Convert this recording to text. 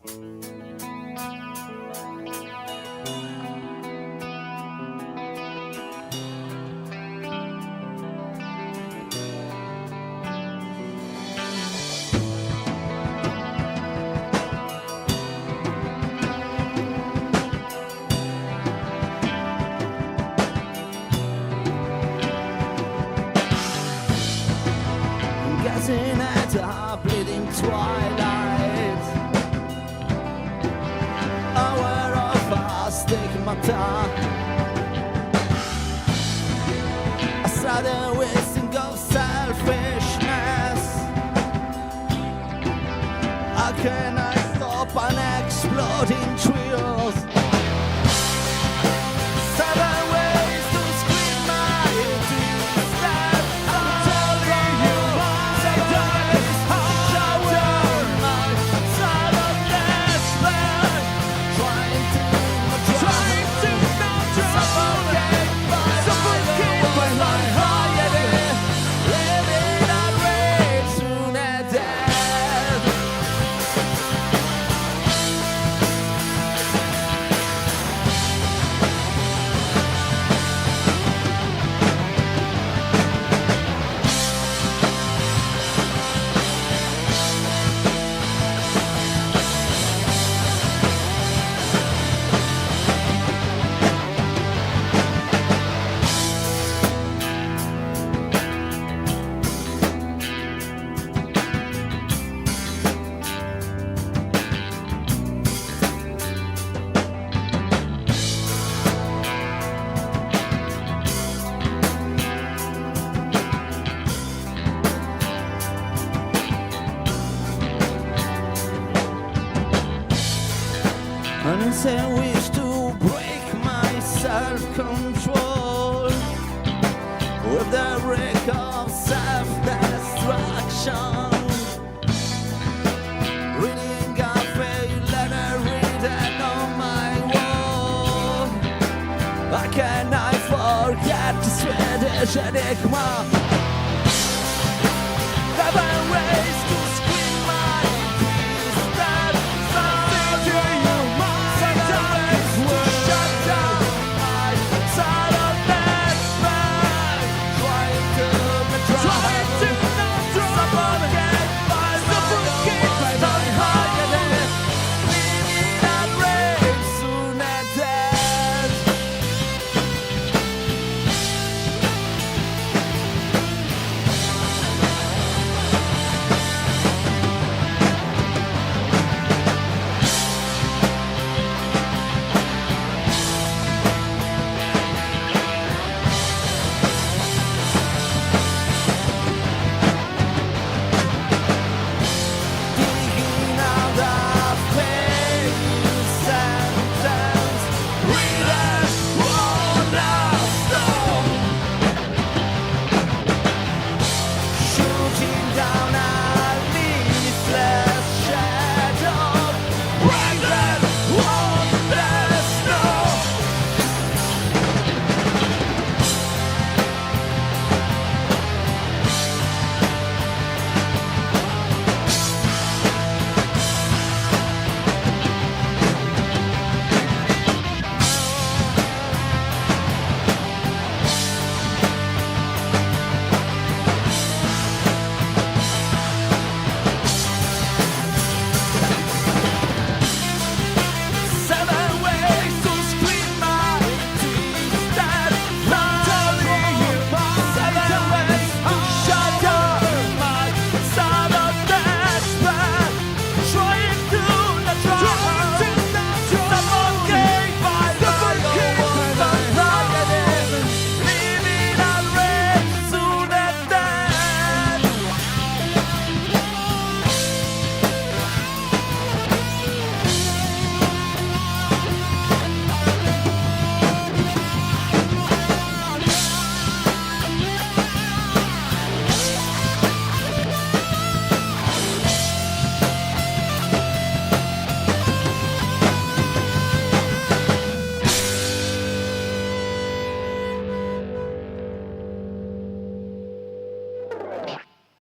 Gazing at the bleeding twilight, aware of our stigmata, a sudden wasting of selfishness. How can I stop an exploding trios? Seven ways to scream my deep. I'm telling you sometimes shower my sadness, trying to suffocate by my heart, living a rage soon and dead. An insane wish to break my self-control with the wreck of self-destruction. Reading a failed letter written on my wall. How can I forget the Swedish enigma?